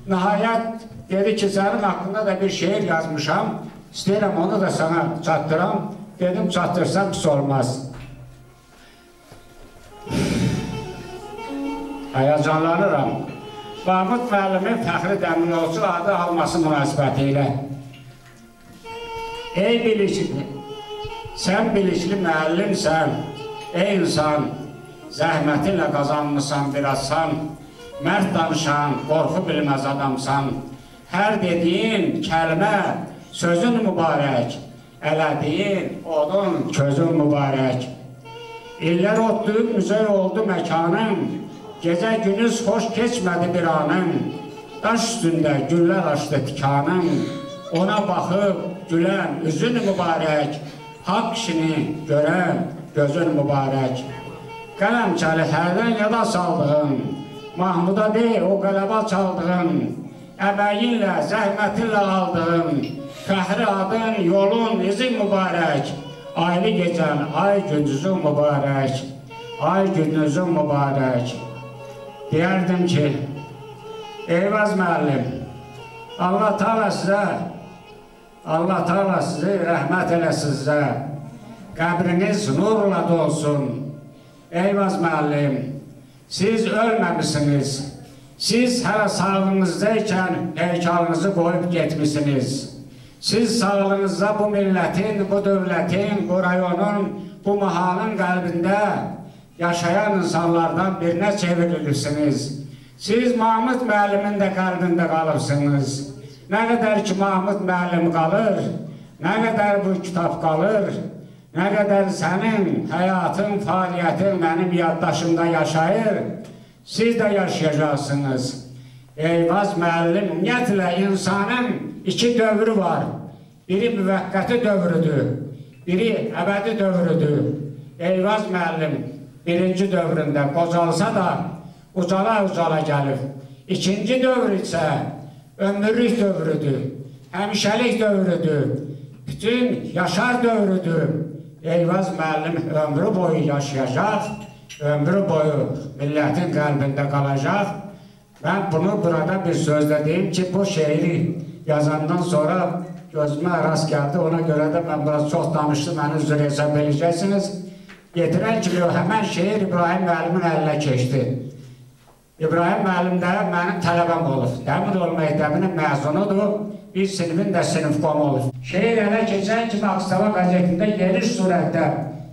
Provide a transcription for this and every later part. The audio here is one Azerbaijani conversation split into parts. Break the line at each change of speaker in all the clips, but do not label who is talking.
Nihayet dedi ki senin hakkında da bir şiir yazmışam. İsterim onu da sana çattıram. Dedim çattırsam pis olmaz. Heyecanlanıram. Mahmud müəllimin Fəxri Dəmirolçu adı alması münasibətiyle. Ey bilikli, sen bilikli müəllimsən. Ey insan, zəhmətinlə qazanmışsan birazsan. Mərd danışan, qorxu bilməz adamsan. Hər dediyin kəlmə, sözün mübarək. Elədiyin odun, közün mübarək. İllər otduyub müzey oldu məkanım. Gecə günüz xoş keçmədi bir anım. Daş üstündə güllər açdı tikanım. Ona baxıb gülən üzün mübarək. Haqq işini görən gözün mübarək. Qələmçəli hərdən yada saldığın, Mahmuda deyil o qələba çaldığın, əməyinlə, zəhmətinlə aldığın, fəxri adın, yolun, izin mübarək. Aylı gecən, ay gündüzün mübarək. Ay gündüzün mübarək. Deyərdim ki, Eyvaz müəllim, Allah Teala sizi rəhmət eləsin sizə. Qəbriniz nurla dolsun. Eyvaz müəllim, siz ölməmişsiniz. Siz hələ sağlığınızdayken heykalınızı qoyub getmişsiniz. Siz sağlığınızda bu millətin, bu dövlətin, bu rayonun, bu mahalın qəlbində yaşayan insanlardan birinə çevrilirsiniz. Siz Mahmud müəllimin də qəlbində qalırsınız. Nə qədər ki Mahmud müəllim qalır, nə qədər bu kitab qalır, nə qədər sənin həyatın, fəaliyyətin mənim yaddaşımda yaşayır, siz də yaşayacaqsınız. Eyvaz müəllim, ümumiyyətlə insanın iki dövrü var. Biri müvəqqəti dövrüdür, biri əbədi dövrüdür. Eyvaz müəllim birinci dövründə qocalsa da ucala gəlib. İkinci dövr isə ömürlük dövrüdür, həmişəlik dövrüdür, bütün yaşar dövrüdür. Eyvaz müəllim ömrü boyu yaşayacaq, ömrü boyu millətin qəlbində qalacaq. Ben bunu burada bir sözle deyim ki, bu şeiri yazandan sonra gözüme rast geldi. Ona göre de ben biraz çok danıştım, beni üzr hesab edeceksiniz. Getiren ki, hemen şeir İbrahim müəllimin əlinə keçdi. İbrahim müəllim də mənim tələbəm olub. Dəmirol məktəbinin məzunudur, bir sinifin də sinifkom olub. Şeir ələ keçən kimi Akstava qəzetində geniş surətdə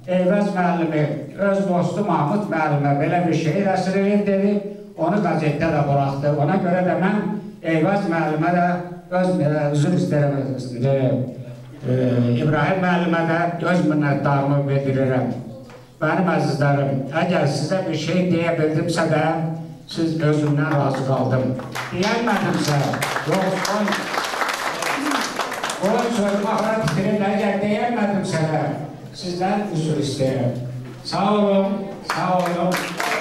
Eyvaz müəllimi öz dostu Mahmud müəllimə belə bir şeir əsr edib dedi. Onu qəzetdə də buraxdı. Ona görə də mən Eyvaz müəllimə də üzr istəyirəm. İbrahim müəllimə də öz minnətdarımı bildirirəm. Mənim əzizlərim, əgər sizə bir şey deyə bildimsə də, siz özümdən razı qaldım. Deyəlmədimsə, yoxsun, qoy sözümü axıra bitirin, əgər deyəlmədimsə də, sizdən üzr istəyirəm. Sağ olun, sağ olun,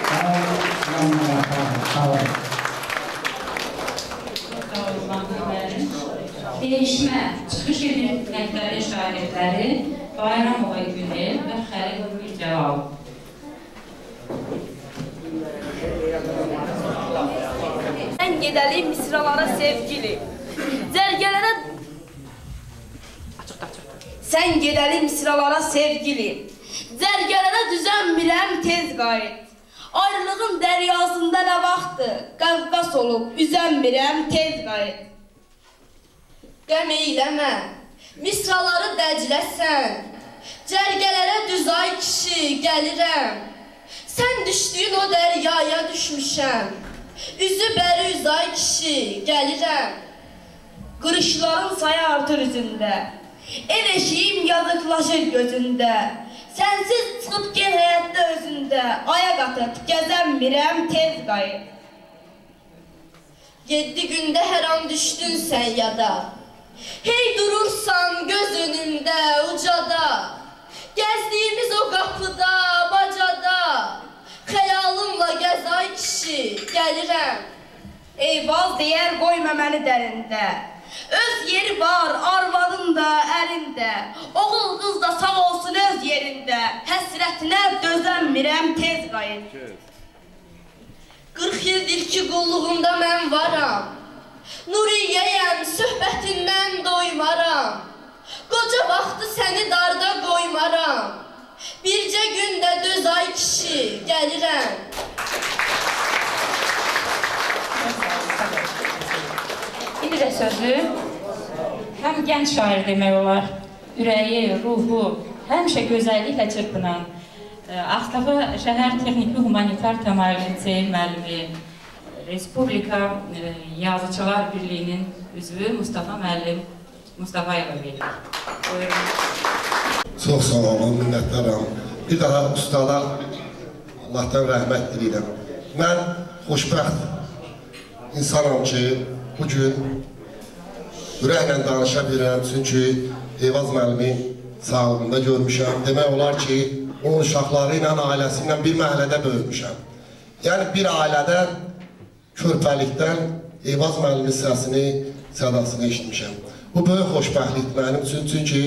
sağ olun, sağ olun.
Değişmə, çıxış edir məktəbin şagirdləri Bayramova Günel və Xəlil Cəlal.
Sən gedəli misralara sevgili, zərgələrə... Sən gedəli misralara sevgili, zərgələrə düzənmirəm tez qayıt. Ayrılığın dəryasında nə vaxtdır, Qafqas olub üzənmirəm tez qayıt. Qəm eyləmə, misraları dəcləsən, cərgələrə düz ay kişi gəlirəm. Sən düşdüyün o dəryaya düşmüşəm, üzü bəri üz ay kişi gəlirəm. Qırışların sayı artır üzündə, ev eşiyim yazıqlaşır gözündə. Sənsiz çıxıb gel həyatda özündə, ayaq atıb gəzənmirəm tez qayıt. 7 gündə hər an düşdün sən yada, hey durursan göz önümdə ucada. Gəzdiyimiz o qapıda, bacada, xəyalımla gəz ay kişi gəlirəm. Eyvaz deyər qoyma məni dərində, öz yeri var arvadın da ərində. Oğul qız da sağ olsun öz yerində, həsrətinə dözənmirəm tez qayıt. 40 ildir ki qulluğunda mən varam. Nuriyyəyəm, söhbətindən doymaram. Qoca vaxtı səni darda qoymaram. Bircə gündə döz ay kişi, gəlirəm.
İndi də sözü həm gənc şair demək olar, ürəyi, ruhu həmişə gözəlliklə çırpınan Ağstafa Şəhər Texniki Humanitar Təmayüllü Lisey müəllimi, Respublika Yazıçılar Birliyinin üzvü Mustafa müəllim Mustafayeva verir. Buyurun.
Çox sağ olun, minnətdaram. Bir daha ustada Allahdan rəhmət diləyirəm. Mən xoşbəxt insanam ki, bugün ürəklə danışa bilirəm, çünki Eyvaz müəllimi sağlığında görmüşəm. Demək olar ki, onun uşaqları ilə, ailəsi ilə bir məhəllədə böyümüşəm. Yəni, bir ailədə, körpəlikdən Eyvaz müəllimin səsini, sədasını eşitmişəm. Bu böyük xoşbəxtlik mənim üçün, çünki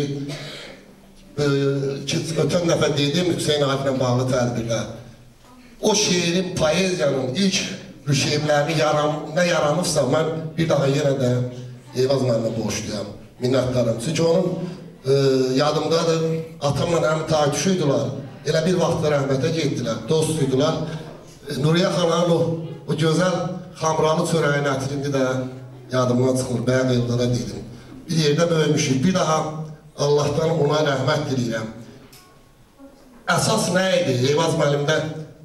ötən dəfə dedim Hüseyin Ariflə bağlı tədbirlər. O şeirin, poeziyanın ilk şeirlərini nə yaranıbsa, mən bir daha yenə də Eyvaz müəllimə borçluyam, minnətdarım. Çünki onun yadımdadır, atamla həmin tartışıydılar, elə bir vaxtda rəhmətə getdilər, dostuydular. Nuriyə xananın o gözəl xamralı çörəyin ətrini də yadımdan çıxmır, bəyə qeydlara dedim. Bir yerdə böyümüşük, bir daha Allahdan ona rəhmət diləyirəm. Əsas nə idi? Eyvaz müəllimdə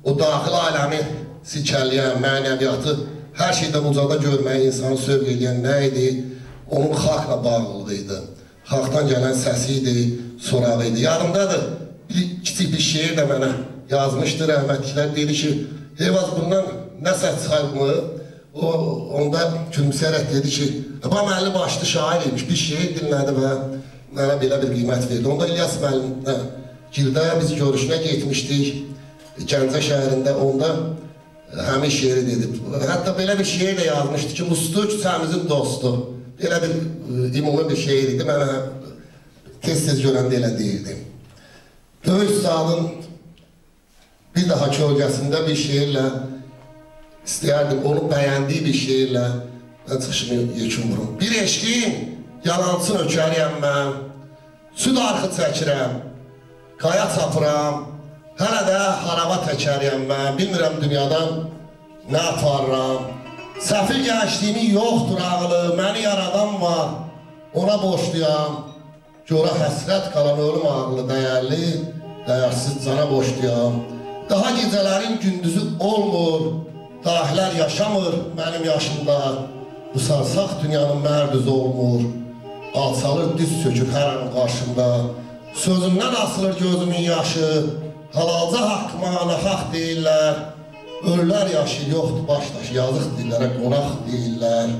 o daxil aləmi silkələyən, mənəviyyatı, hər şeydən ucada görməyə insanı sövq edən nə idi? Onun xalqla bağlılığıydı. Xalqdan gələn səsi idi, sorağı idi. Yadımdadır, kiçik bir şeir də mənə yazmışdı, rəhmətliklər dedi ki, Eyvaz bundan nəsə çıxarmı? Onda gülümsəyərək dedi ki, müəllim başlı şair imiş, bir şeir dinlədi və mənə belə bir qiymət verdi. Onda İlyas müəllimlə Gildəyə biz görüşünə getmişdik, Gəncə şəhərində, onda həmin şeiri dedi. Hətta belə bir şeir də yazmışdı ki, Mustu küçəmizin dostu. Elə bir ümumi bir şeir idi, mənə tez-tez görəndə elə deyirdim. Böyük Üstadın bir daha kölgəsində bir şeirlə istəyərdim, onu bəyəndiyi bir şeirlə mən çıxışımı yekun vurum. Bir eşkin, yalansın ökəriyəm mən, süd arxı çəkirəm, qaya çapıram, hələ də harava təkəriyəm mən, bilmirəm dünyadan nə aparıram. Səfil gəncliyimin yoxdur ağlı, məni yaradan var, ona borçluyam. Görə həsrət qalan ölüm ağlı, dəyərli, dəyərsiz cana borçluyam. Daha gecələrin gündüzü olmur, dahilər yaşamır mənim yaşımda. Bu sarsaq dünyanın mərdüzü olmur, alçalır düz sökür hər an qarşımda. Sözümdən asılır gözümün yaşı, halalca haqqıma nahaq deyirlər. Ölülər yaşı yoxdur başdaşı, yazıq dillərə qonaq deyirlər.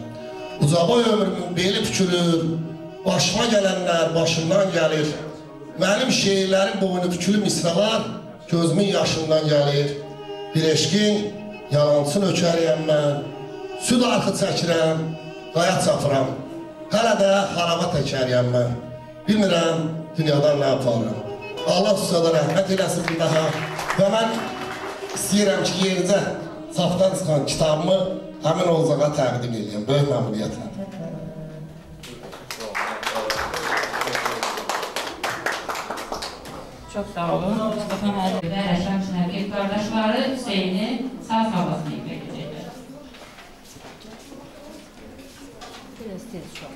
Ucaboy ömrümün beli pükülür, başıma gələnlər başımdan gəlir. Mənim şeirlərim boynu pükülü misralar gözümün yaşından gəlir. Bir eşkin, yalansın ökəriyəm mən, süd arxı çəkirəm, qaya çapıram. Hələ də harava təkəriyəm mən, bilmirəm dünyadan nə yaparım. Allah Ustada rəhmət eləsin bir daha və mən istəyirəm ki, yenicə çapdan çıxan kitabımı həmin Oğuzağa təqdim edeyim, böyük məmnuniyyətlə.
Çox sağ olun. Mustafa müəllim və Rəşəm Şənəbir qardaşları Hüseyni sağ sallasını iqlə edəcəklər. Biraz tez çox.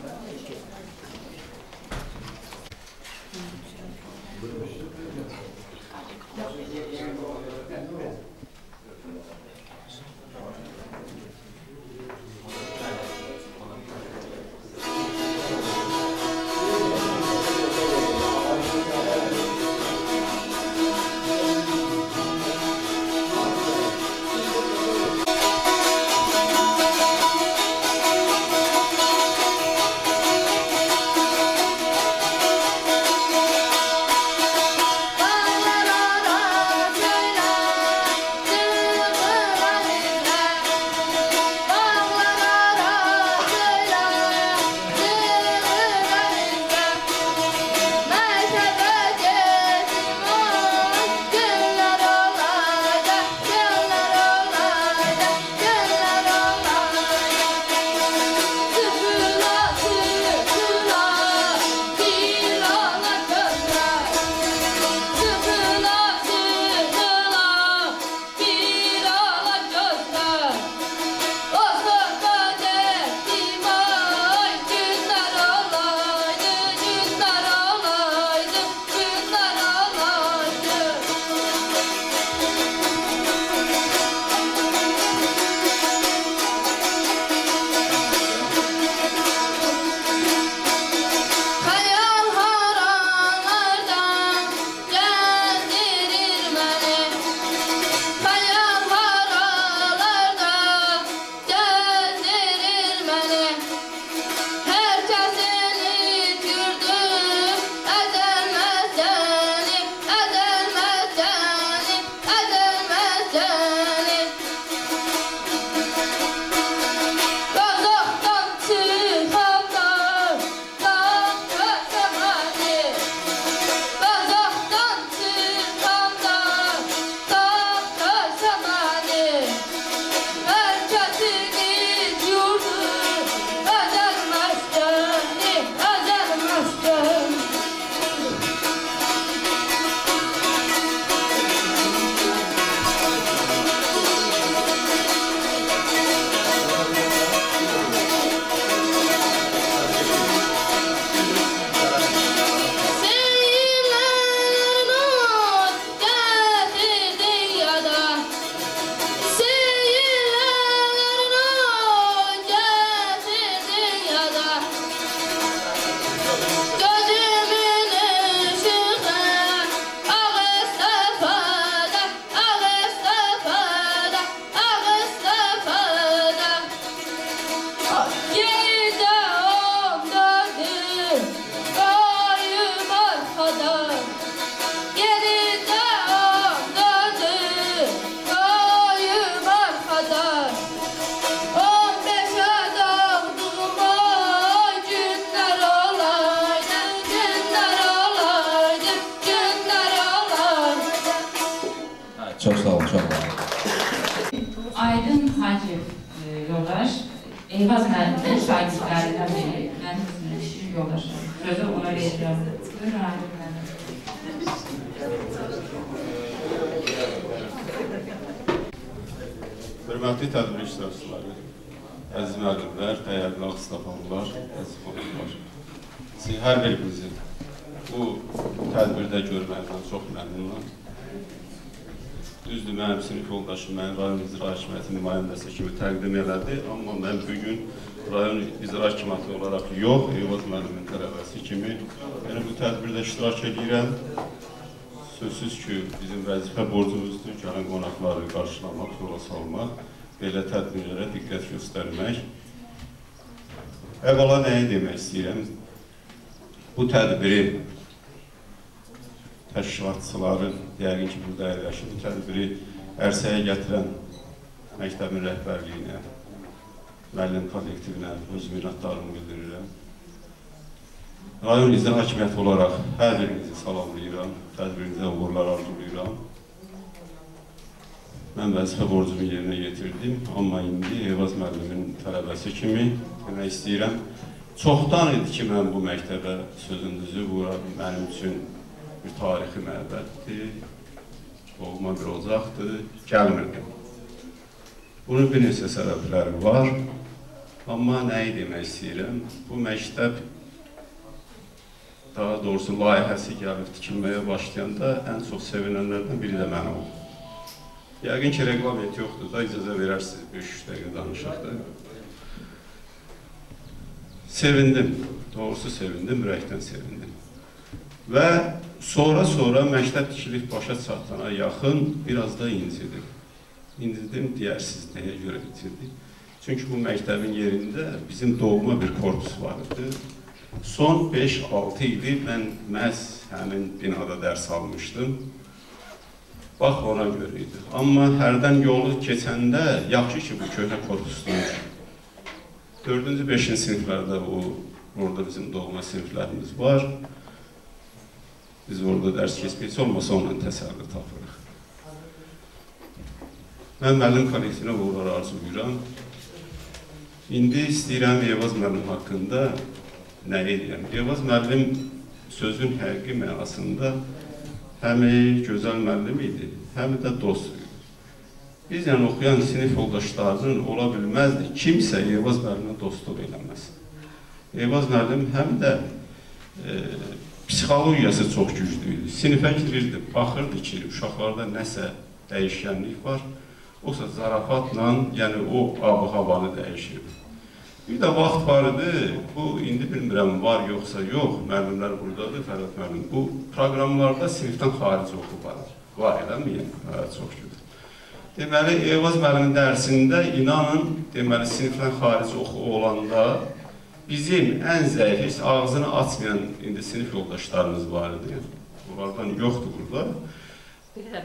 Eyvaz müəllimin şagirdlərindən biri, mənim özümün işin yoldaşım. Sözü ona verirəm. Buyurun, Aydın müəllim.
Hörmətli tədbir iştirakçıları, əziz müəllimlər, dəyərli ağstafanlar, əziz qonaqlar. Siz hər birimizi bu tədbirdə görməkdən çox məmnunum. Düzdür, mənim sinif yoldaşım, mənim rayon icra hakimiyyəti nümayəndəsi kimi təqdim elədi, amma mən bugün rayon icra hakimiyyəti olaraq yox, Eyvaz müəllimin tələbəsi kimi bu tədbirdə iştirak edirəm. Sözsüz ki, bizim vəzifə borcumuzdur, gələn qonaqları qarşılamaq, yola salmaq, belə tədbirlərə diqqət göstərmək. Əvvəla nəyi demək istəyirəm? Bu tədbiri təşkilatçıların, yəqin ki, burada əyləşir, bu tədbiri ərsəyə gətirən məktəbin rəhbərliyinə, müəllim kollektivinə öz minnətdarımı bildirirəm. Rayon icra hakimiyyəti olaraq hər birinizi salamlayıram, tədbirinizə uğurlar arzulayıram. Mən vəzifə borcumu yerinə yetirdim, amma indi Eyvaz müəllimin tələbəsi kimi demək istəyirəm. Çoxdan idi ki, mən bu məktəbə sözünüzü vurarım, mənim üçün bir tarixi məbəddir, doğma bir ocaqdır, gəlmirdim. Bunun bir neçə səbəbləri var, amma nəyi demək istəyirəm? Bu məktəb, daha doğrusu layihəsi gəlib tikilməyə başlayanda ən çox sevinənlərdən biri də mən oldu. Yəqin ki, reqlament yoxdur da, icazə verərsiniz, 5-3 dəqiqə danışaq da. Sevindim, doğrusu sevindim, ürəkdən sevindim. Və sonra məktəb tikilib başa çatana yaxın biraz da incidim. İncidim, deyərsiz nəyə görə incidim. Çünki bu məktəbin yerində bizim doğma bir korpus var idi. Son 5-6 ili mən məhz həmin binada dərs almışdım. Bax, ona görə idi. Amma hərdən yolu keçəndə, yaxşı ki, bu köhnə korpusdur. 4-cü, 5-ci siniflərdə orada bizim doğma siniflərimiz var. Biz orada dərs keçmək olmasa onunla təsəlli tapırıq. Mən müəllim kollektivinə uğurlar arzulayıram. İndi istəyirəm Eyvaz müəllim haqqında nə edirəm? Eyvaz müəllim sözün həqiqi mənasında həm gözəl müəllim idi, həm də dost idi. Biz yəni oxuyan sinif yoldaşlarının ola bilməzdi, kimsə Eyvaz müəllimə dostluq eləməz. Eyvaz müəllim həm də psixologiyası çox güclü idi. Sinifə girirdi, baxırdı ki, uşaqlarda nəsə dəyişkənlik var, yoxsa zarafatla, yəni o ab-havanı dəyişirdi. Bir də vaxt var idi, bu indi bilmirəm, var yoxsa yox, müəllimlər buradadır, Fərhad müəllim. Bu proqramlarda sinifdən xarici oxu var. Var, eləmi? Çox güclü. Deməli, Eyvaz müəllimin dərsində, inanın, deməli, sinifdən xarici oxu olanda bizim ən zəif, heç ağzını açmayan indi sinif yoldaşlarımız var idi. Onlardan yoxdur burada.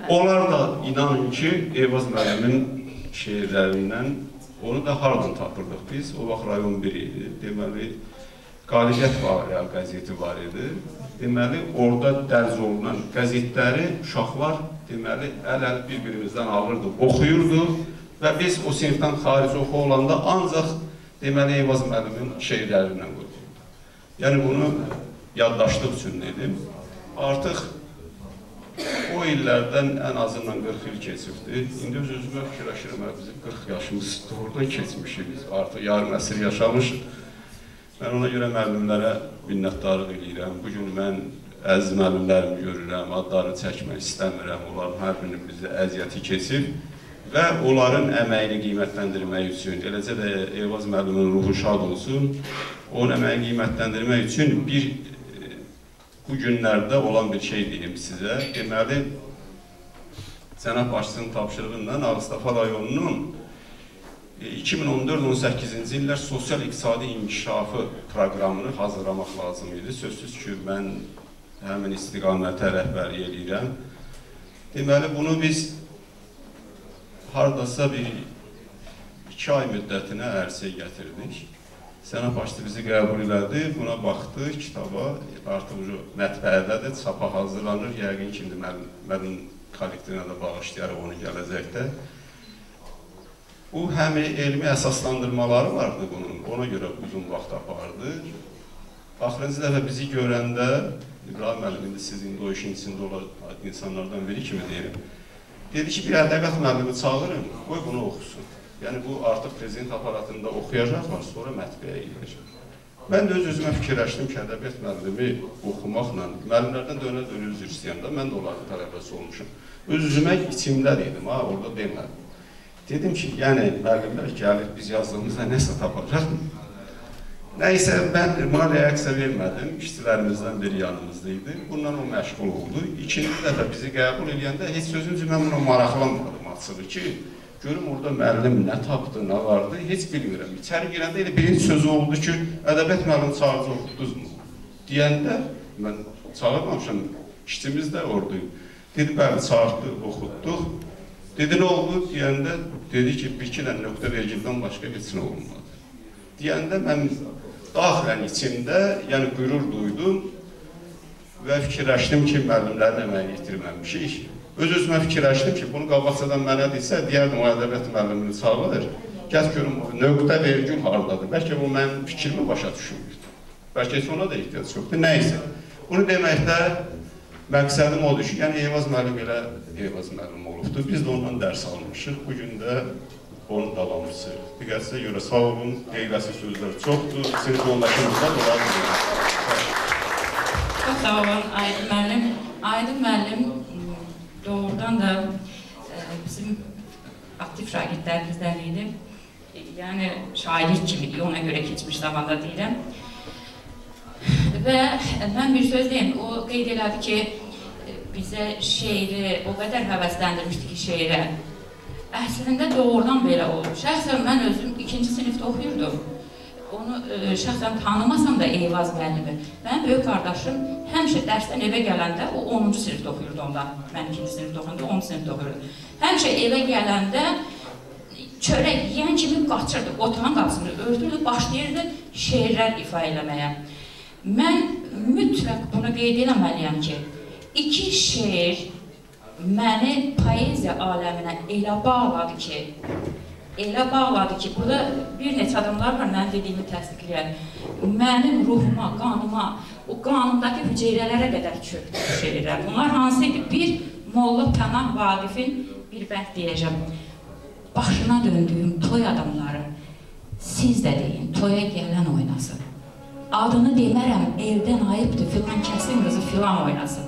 Onlar da inanın ki, Eyvaz müəllimin şeirlərindən onu da haradan tapırdıq biz? O vaxt rayon 1 idi. Deməli, Qalibiyyət qəzeti var idi. Deməli, orada dərc olunan qəzetləri uşaqlar deməli, əl-əl bir-birimizdən alırdı, oxuyurdu və biz o sinifdən xarici oxu olanda ancaq deməli, Eyvaz müəllimin şeirlərindən qoyurdu. Yəni, bunu yaddaşlıq üçün dedim. Artıq o illərdən ən azından 40 il keçibdi. İndi öz-özümə fikirləşirəm, bizim 40 yaşımız doğrudan keçmişik biz, artıq yarım əsr yaşamışıq. Mən ona görə müəllimlərə minnətdarlıq edirəm. Bugün mən əziz müəllimlərimi görürəm, adlarını çəkmək istəmirəm, onların hər birinin bizə əziyyəti keçib və onların əməyini qiymətləndirmək üçün, eləcə də Eyvaz müəllimin ruhu şad olsun, onun əməyini qiymətləndirmək üçün bu günlərdə olan bir şey deyim sizə. Deməli, Cənab Başçının tapşırığından Ağstafa rayonunun 2014-18-ci illər sosial-iqtisadi inkişafı proqramını hazırlamaq lazım idi. Sözsüz ki, mən həmin istiqamətə rəhbərlik edirəm. Deməli, bunu biz haradasa bir 2 ay müddətinə ərsəyə gətirdik. Cənab Başçı bizi qəbul elədi, buna baxdı, kitaba artıq mətbəədədir, çapa hazırlanır, yəqin ki, müəllim kollektivinə də bağışlayarıq onu gələcəkdə. Bu həm elmi əsaslandırmaları vardı bunun, ona görə uzun vaxt apardı. Axırıncı dəfə bizi görəndə, İbrahim müəllim, indi siz indi o işin içində olan insanlardan biri kimi deyim, dedi ki, bir ədəbiyyat müəllimi çağırın, qoy bunu oxusun. Yəni, bu artıq prezident aparatında oxuyacaqlar, sonra mətbəyə gidəcək. Mən də öz-özümə fikirləşdim ki, ədəbiyyat müəllimi oxumaqla, müəllimlərdən dönə-dönə üzr istəyəndə, mən də onların tələbəsi olmuşum. Öz-özümə içimdə dedim, orada demədim. Dedim ki, yəni, müəllimlər gəlir, biz yazdığımızda nəsə tapacaq mı? Nəysə, mən buna reaksiya vermədim, işçilərimizdən biri yanımızdaydı. Bundan o məşğul oldu. İkinci dəfə bizi qəbul edəndə heç sözüncə mən buna maraqlanmadım açığı ki, görüm orada müəllim nə tapdı, nə vardı, heç bilmirəm. İçəri girəndə elə birinci sözü oldu ki, ədəbiyyat müəllimi çağırıcı oxutdunuz mu? Deyəndə, mən çağırmamışam, işçimiz də oradayım. Dedi, bəli, çağırdı, oxutduq. Dedi, nə oldu? Deyəndə, dedi ki, bir iki dənə nöqtə vergildən başqa heç nə olmadı. Deyəndə, mən daxilən içimdə, yəni qürur duydum və fikirləşdim ki, müəllimlərin əməyi yetirməmişik. Öz-özümə fikirləşdim ki, bunu qabaqcadan mənə desə, deyərdim, o ədəbiyyat müəllimini çağırır, gəz görüm, nöqtə vergül haradadır. Bəlkə bu mənim fikrimi başa düşürmür. Bəlkə heç ona da ehtiyac yoxdur. Nəysə, bunu deməkdə məqsədim odur ki, yəni Eyvaz müəllim elə Eyvaz müəllim olubdur. Biz də ondan dərs almışıq. Bugün də onun davamçısıyıq. Diqqətinizə görə sağ olun, qeyləsi sözlər çoxdur. Sinif yoldaşımızdan olar mı?
Çox sağ olun, Aydın müəllim. Aydın müəllim doğrudan da bizim aktiv şagirdlərimizdən idi. Yəni, şair kimidir, ona görə keçmiş zamanda deyirəm. Və mən bir söz deyim, o qeyd elədi ki, bizə şeiri o qədər həvəsləndirmişdi ki, şeirə. Əslində doğrudan belə oldu. Şəxsən mən özüm 2-ci sinifdə oxuyurdum. Onu şəxsən tanımasam da Eyvaz müəllimi. Mənim böyük qardaşım həmişə dərsdən evə gələndə, o 10-cu sinifdə oxuyurdu onda. Mən 2-ci sinifdə oxuyurdu, 10-cu sinifdə oxuyurdu. Həmişə evə gələndə çörək yiyən kimi qaçırdı, otağın qapısını örtürdü, başlayırdı şeirlər ifa eləməyə. Mən mütləq bunu qeyd eləməliyəm ki, 2 şeir məni poeziya aləminə elə bağladı ki, burada bir neçə adamlar var, mənim dediyimi təsdiqləyən, mənim ruhuma, qanıma, o qanımdakı hüceyrələrə qədər çöktü şeirlər. Bunlar hansıydı? Bir, Molla Pənah Vaqifin bir bənd deyəcəm. Başına döndüyüm toy adamları, siz də deyin, toya gələn oynasın. Adını demərəm, eldən ayıbdır, filan kəsin qızı filan oynasın.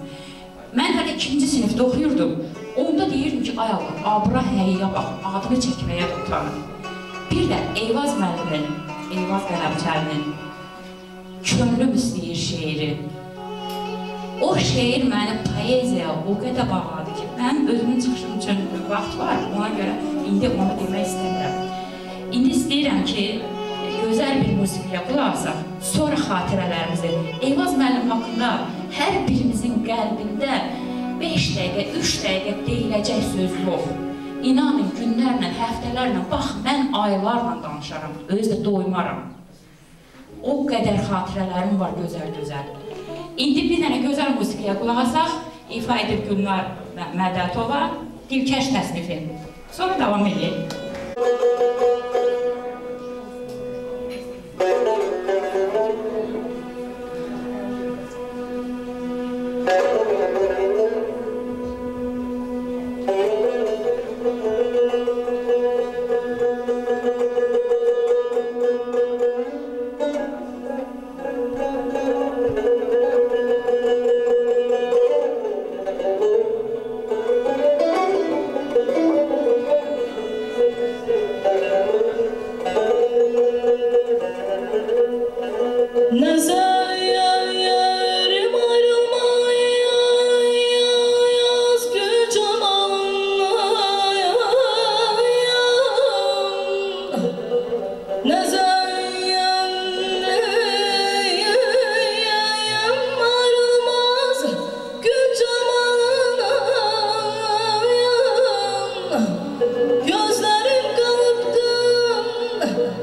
Mən hələ 2-ci sinifdə oxuyurdum. Onda deyirdim ki, ay Allah, abra həyiyə bax, adını çəkməyə də utanır. Bir də Eyvaz müəllimin, Eyvaz Qələmçəlinin Könlüm istəyir şeiri. O şeir məni poeziyaya o qədər bağladı ki, mən özümün çıxışım üçün vaxt var, ona görə indi onu demək istəmirəm. İndi istəyirəm ki, gözəl bir musiqiyə qulaq asaq, sonra xatirələrimizi. Eyvaz müəllim haqqında hər birimizin qəlbində 5 dəqiqə, 3 dəqiqə deyiləcək söz yox. İnanın, günlərlə, həftələrlə, bax, mən aylarla danışaram, özü də doymaram. O qədər xatirələrim var gözəl-gözəl. İndi bir dənə gözəl musiqiyə qulaq asaq, ifa edir Gülnar Mədətova, Dilkəş təsnifi. Sonra davam edeyim.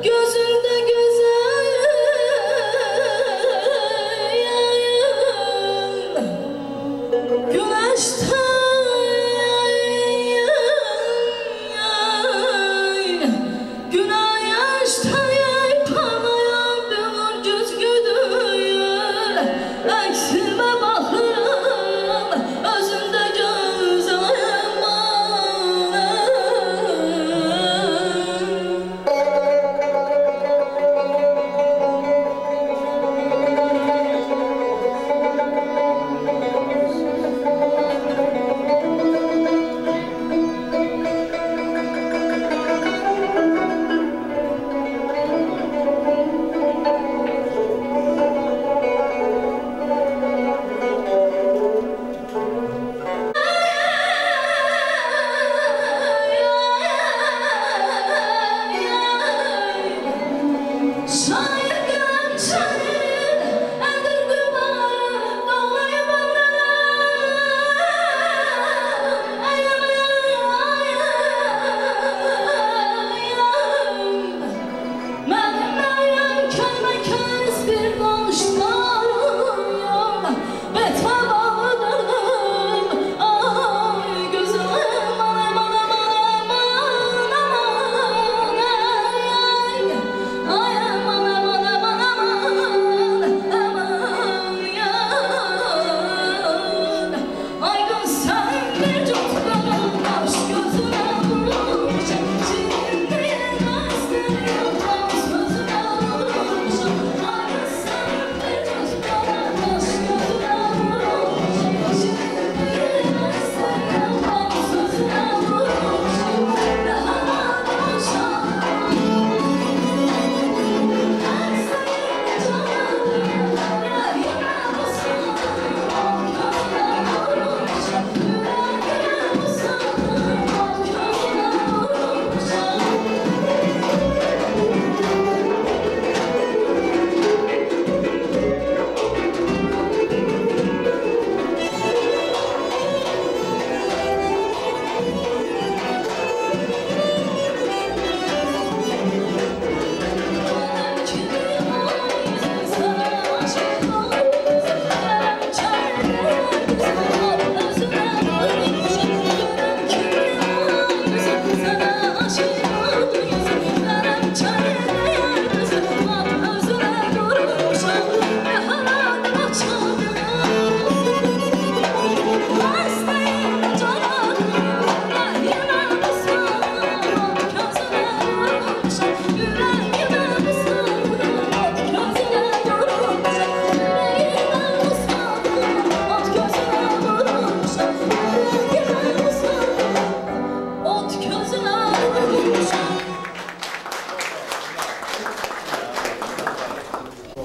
Gözünde güzel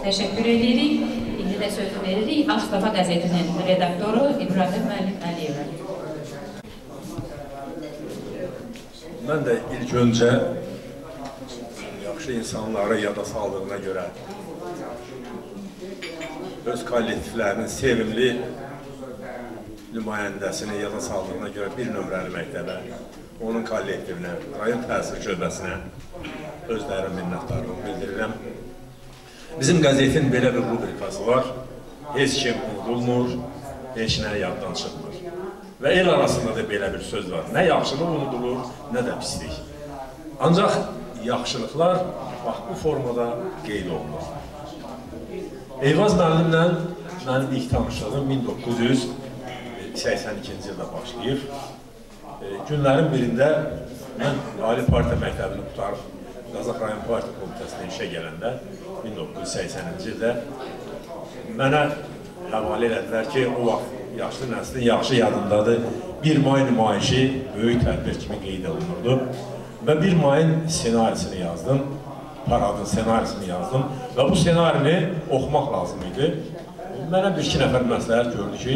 Təşəkkür edirik. İndi də sözü veririk Ağstafa qəzetinin redaktoru İbrahim Müəllim Əliyevə.
Mən də ilk öncə yaxşı insanları yada saldığına görə öz kollektivlərinin sevimli nümayəndəsini yada saldığına görə bir nömrəli məktəbə, onun kollektivinə, rayon təsir şöbəsinə özlərin minnətdarlığını bildirirəm. Bizim qəzetin belə bir rubrikası var, heç kim unudulmur, heç nə yaddan çıxmır. Və el arasında da belə bir söz var, nə yaxşılıq unudulur, nə də pislik. Ancaq yaxşılıqlar bax bu formada qeyd olunur. Eyvaz müəllimlə mənim ilk tanışlığım 1982-ci ildə başlayıb. Günlərin birində mən Ali Partiya məktəbini qutarıb Qazax rayon Partiya komitəsində işə gələndə 1980-ci ildə mənə həvalə elədilər ki, o vaxt yaşlı nəslin yaxşı yadındadır. 1 may nümayişi böyük tədbir kimi qeyd olunurdu və 1 mayın senarisini yazdım, paradın senarisini yazdım və bu senarini oxumaq lazım idi. Mənə bir-iki nəfər məsləhət gördü ki,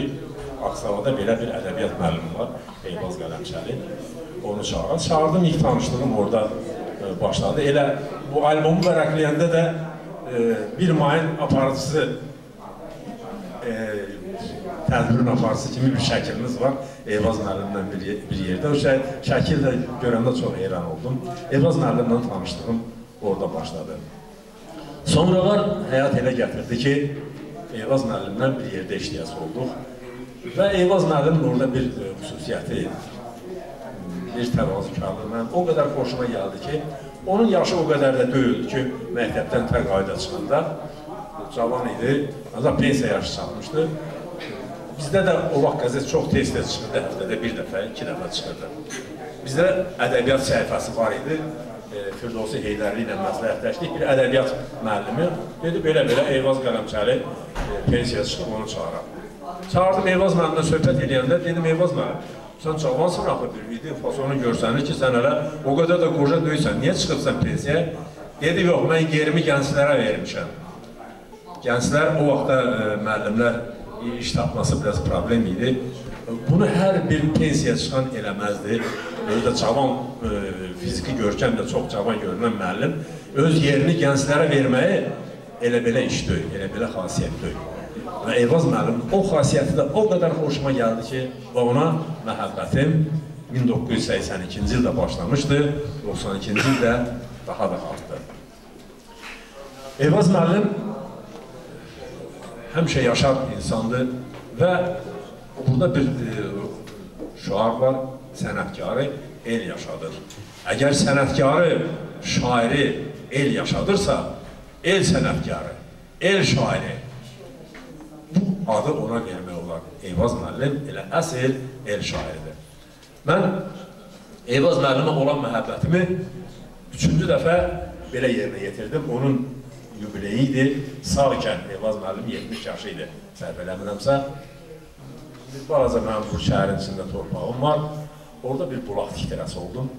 Aksavada belə bir ədəbiyyat müəllimi var, Eyvaz Qələmçəli, onu çağıran. Çağırdım, ilk tanışlığım orada başladı. Elə bu albomu vərəqləyəndə də 1 mayın aparıcısı, tədbirin aparıcısı kimi bir şəkilimiz var. Eyvaz müəllimlə bir yerdə. O şəkil də görəndə çox heyran oldum. Eyvaz müəllimlə tanışdığım orada başladı. Sonralar həyat elə gətirdi ki, Eyvaz müəllimlə bir yerdə işləyəsi olduq. Və Eyvaz müəllimin orada bir xüsusiyyəti, bir təvazükarlığı mənim o qədər xoşuma gəldi ki, onun yaşı o qədər də deyildi ki, məktəbdən təqaüdə çıxanda, cavan idi, ancaq pensiya yaşı çatmışdı. Bizdə də o vaxt qəzet çox tez-tez çıxırdı, həftədə bir dəfə, 2 dəfə çıxırdı. Bizdə ədəbiyyat səhifəsi var idi, Firdovsi Heydərli ilə məsləhətləşdik, bir ədəbiyyat müəllimi dedi, belə-belə Eyvaz Qələmçəli pensiya çıxıb, onu çağıram. Çağırdım Eyvaz müəllimlə söhbət edəndə, dedim Eyvaz müəllim, sən cavansın axı bir video fasonu görsənir ki, sən hələ o qədər də qoca döysən, niyə çıxıbsan pensiyaya? Dedi, yox, mən yerimi gənclərə vermişəm. Gənclər o vaxtda müəllimlər iş tapması biraz problem idi. Bunu hər bir pensiya çıxan eləməzdi. özü də cavan, fiziki görkəm də çox cavan görünən müəllim, öz yerini gənclərə verməyi elə belə iş deyil, elə belə xasiyyət deyil. Və Eyvaz müəllimin o xasiyyəti də o qədər xoşuma gəldi ki, və ona məhəbbətim 1982-ci ildə başlamışdı, 92-ci ildə daha da artdı. Eyvaz müəllim həmişə yaşar insandır və burada bir şuar var, sənətkarı el yaşadır. Əgər sənətkarı, şairi el yaşadırsa, el sənətkarı, el şairi, bu adı ona vermək olar. Eyvaz müəllim elə əsl el şairidir. Mən Eyvaz müəllimə olan məhəbbətimi 3-cü dəfə belə yerinə yetirdim. Onun yubileyi idi. Sağ ikən Eyvaz müəllim 70 yaşı idi. Səhv eləmirəmsə, balaca mənim bu şəhərin içində torpağım var. Orada bir bulaq tikdirəsi oldum.